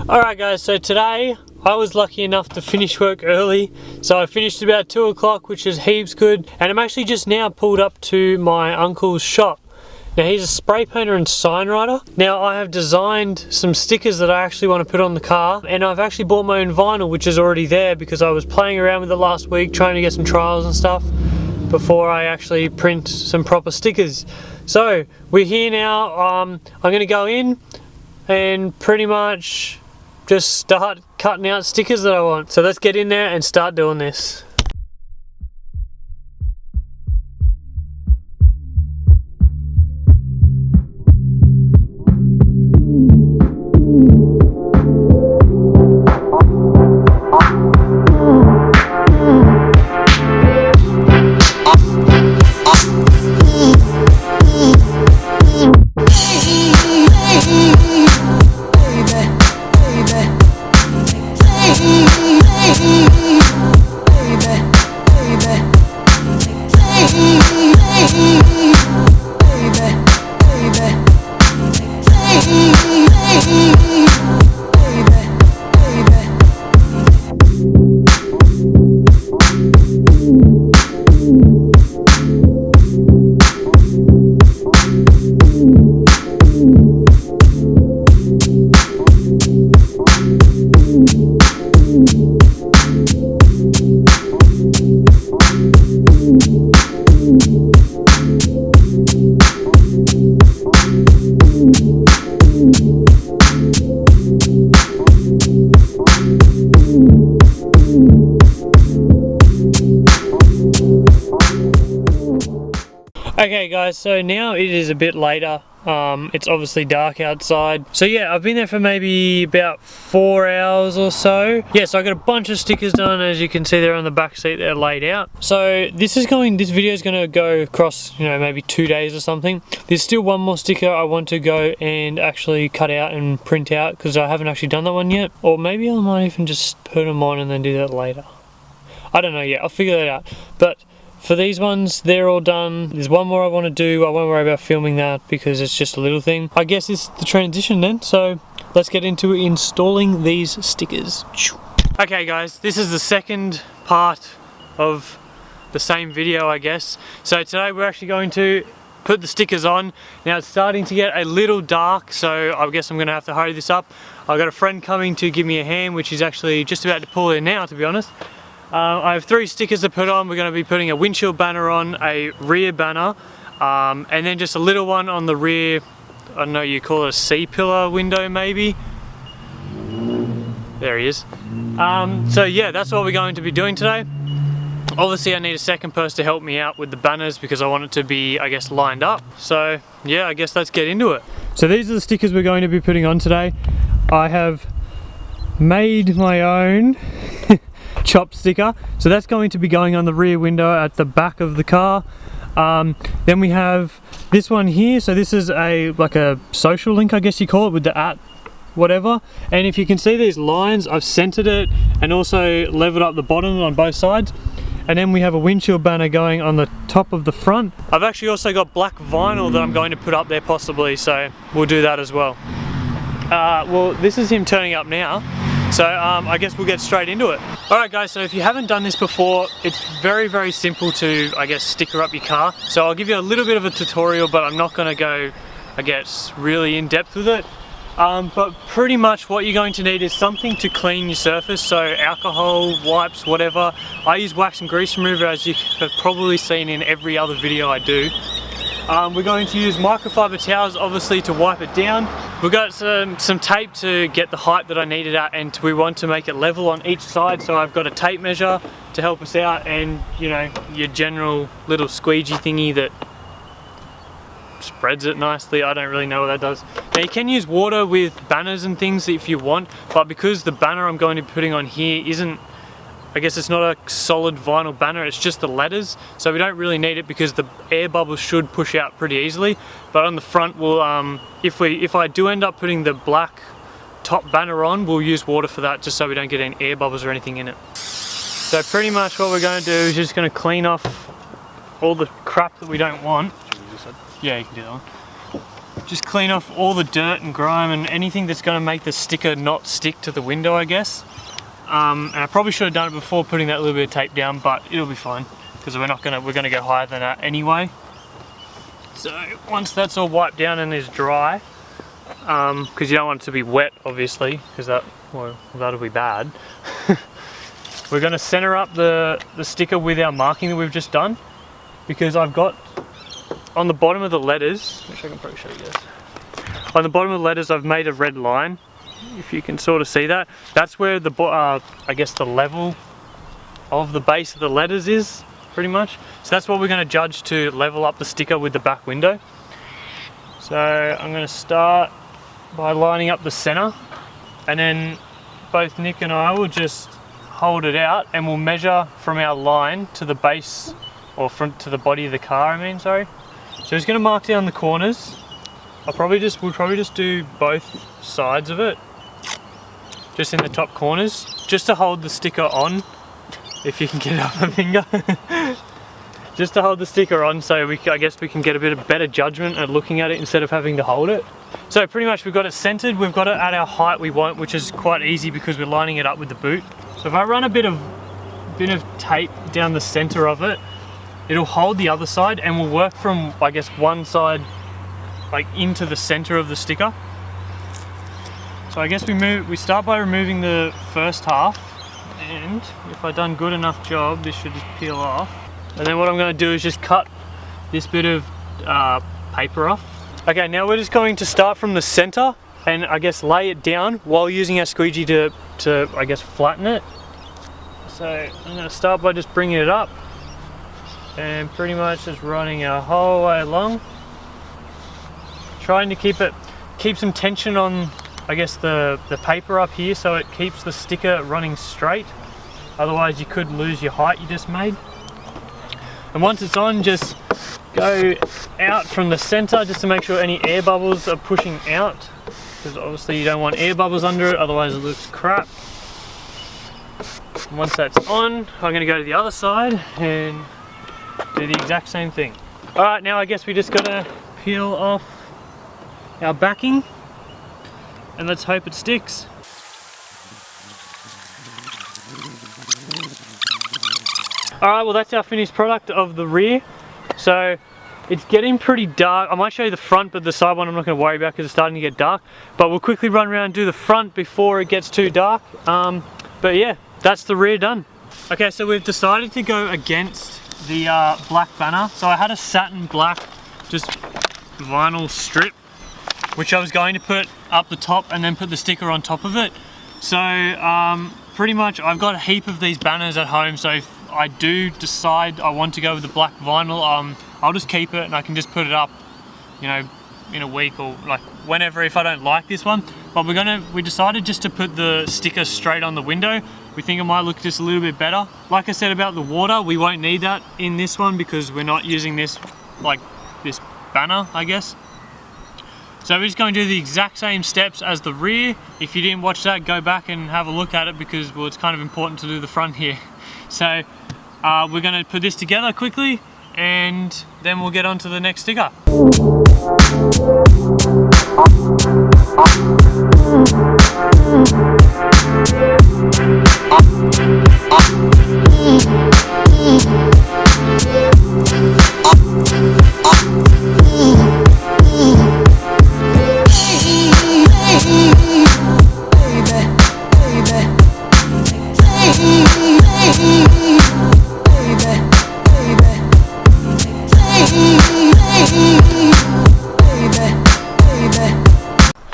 Alright guys, so today I was lucky enough to finish work early. So I finished about 2 o'clock, which is heaps good. And I'm actually just now pulled up to my uncle's shop. Now he's a spray painter and sign writer. Now I have designed some stickers that I actually want to put on the car. And I've actually bought my own vinyl, which is already there because I was playing around with it last week, trying to get some trials and stuff before I actually print some proper stickers. So we're here now. I'm going to go in and pretty much just start cutting out stickers that I want. So let's get in there and start doing this. Okay guys, so now it is a bit later. It's obviously dark outside. So yeah, I've been there for maybe about 4 hours or so. Yeah, so I got a bunch of stickers done. As you can see, they're on the back seat, they're laid out. So this video is going to go across, maybe 2 days or something. There's still one more sticker I want to go and actually cut out and print out because I haven't actually done that one yet. Or maybe I might even just put them on and then do that later. I don't know yet, I'll figure that out. But for these ones, they're all done. There's one more I want to do. I won't worry about filming that because it's just a little thing. I guess it's the transition then, so let's get into installing these stickers. Okay guys, this is the second part of the same video, I guess. So today we're actually going to put the stickers on. Now it's starting to get a little dark, so I guess I'm going to have to hurry this up. I've got a friend coming to give me a hand, which is actually just about to pull in now, to be honest. I have 3 stickers to put on. We're going to be putting a windshield banner on, a rear banner, and then just a little one on the rear. I don't know, you call it a C-pillar window maybe. There he is. So yeah, that's what we're going to be doing today. Obviously I need a second person to help me out with the banners because I want it to be, I guess, lined up. So yeah, I guess let's get into it. So these are the stickers we're going to be putting on today. I have made my own chop sticker, so that's going to be going on the rear window at the back of the car. Then we have this one here, so this is like a social link, I guess you call it, with the @ whatever. And if you can see these lines, I've centered it and also leveled up the bottom on both sides. And then we have a windshield banner going on the top of the front. I've actually also got black vinyl that I'm going to put up there possibly, so we'll do that as well. Well, this is him turning up now. So I guess we'll get straight into it. Alright guys, so if you haven't done this before, it's very, very simple to, I guess, sticker up your car. So I'll give you a little bit of a tutorial, but I'm not going to go, I guess, really in depth with it. But pretty much what you're going to need is something to clean your surface, so alcohol, wipes, whatever. I use wax and grease remover, as you have probably seen in every other video I do. We're going to use microfiber towels, obviously, to wipe it down. We've got some tape to get the height that I need it at, and we want to make it level on each side, so I've got a tape measure to help us out, and your general little squeegee thingy that spreads it nicely. I don't really know what that does. Now you can use water with banners and things if you want, but because the banner I'm going to be putting on here isn't, I guess it's not a solid vinyl banner, it's just the letters, so we don't really need it because the air bubbles should push out pretty easily. But on the front, we'll if I do end up putting the black top banner on, we'll use water for that, just so we don't get any air bubbles or anything in it. So pretty much what we're going to do is just going to clean off all the crap that we don't want. Yeah, you can do that one. just clean off all the dirt and grime and anything that's going to make the sticker not stick to the window, I guess. And I probably should have done it before putting that little bit of tape down, but it'll be fine because we're gonna go higher than that anyway. So once that's all wiped down and is dry, because you don't want it to be wet, obviously, because that'll be bad. We're going to center up the sticker with our marking that we've just done, because I've got on the bottom of the letters, which I can probably show you guys. On the bottom of the letters, I've made a red line. If you can sort of see that, that's where the I guess the level of the base of the letters is, pretty much. So that's what we're going to judge to level up the sticker with the back window. So I'm going to start by lining up the center, and then both Nick and I will just hold it out and we'll measure from our line to the base, or front to the body of the car, I mean, sorry. So he's going to mark down the corners. We'll probably just do both sides of it, just in the top corners, just to hold the sticker on, if you can get it up my finger. Just to hold the sticker on, so I guess we can get a bit of better judgment at looking at it instead of having to hold it. So pretty much we've got it centered, we've got it at our height we want, which is quite easy because we're lining it up with the boot. So if I run a bit of tape down the center of it, it'll hold the other side and we'll work from, I guess, one side like into the center of the sticker. So I guess we start by removing the first half, and if I've done good enough job, this should just peel off. And then what I'm going to do is just cut this bit of paper off. Okay, now we're just going to start from the center and I guess lay it down while using our squeegee to I guess flatten it. So I'm going to start by just bringing it up and pretty much just running our whole way along, trying to keep some tension on, I guess, the paper up here, so it keeps the sticker running straight. Otherwise you could lose your height you just made. And once it's on, just go out from the center just to make sure any air bubbles are pushing out, because obviously you don't want air bubbles under it, otherwise it looks crap. And once that's on, I'm going to go to the other side and do the exact same thing. Alright, now I guess we just got to peel off our backing and let's hope it sticks. Alright, well that's our finished product of the rear. So it's getting pretty dark. I might show you the front, but the side one I'm not going to worry about because it's starting to get dark. But we'll quickly run around and do the front before it gets too dark. But yeah, that's the rear done. Okay, so we've decided to go against the black banner. So I had a satin black, just vinyl strip, which I was going to put up the top and then put the sticker on top of it. So pretty much I've got a heap of these banners at home, so if I do decide I want to go with the black vinyl, I'll just keep it and I can just put it up, you know, in a week or like whenever if I don't like this one. But we decided just to put the sticker straight on the window. We think it might look just a little bit better. Like I said about the water, we won't need that in this one because we're not using this, like this banner, I guess. So we're just going to do the exact same steps as the rear. If you didn't watch that, go back and have a look at it because, well, it's kind of important to do the front here. So we're going to put this together quickly and then we'll get on to the next sticker.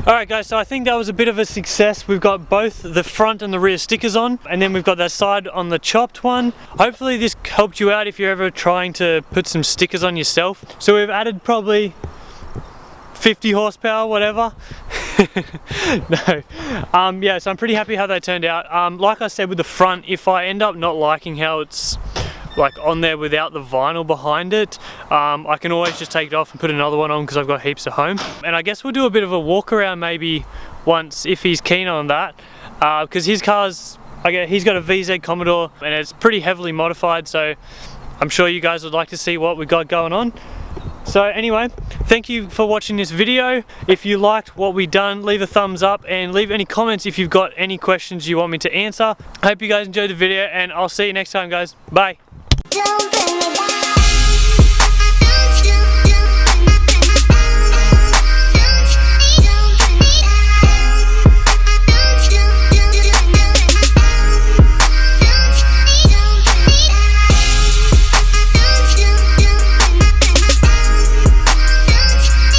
Alright guys, so I think that was a bit of a success. We've got both the front and the rear stickers on, and then we've got that side on the chopped one. Hopefully this helped you out if you're ever trying to put some stickers on yourself. So we've added probably 50 horsepower, whatever. No. Yeah, so I'm pretty happy how they turned out. Like I said with the front, if I end up not liking how it's like on there without the vinyl behind it, I can always just take it off and put another one on because I've got heaps at home. And I guess we'll do a bit of a walk around maybe once if he's keen on that, because his car's, he's got a VZ Commodore and it's pretty heavily modified, so I'm sure you guys would like to see what we got going on. So anyway, thank you for watching this video. If you liked what we done, leave a thumbs up and leave any comments if you've got any questions you want me to answer. I hope you guys enjoyed the video, and I'll see you next time, guys. Bye.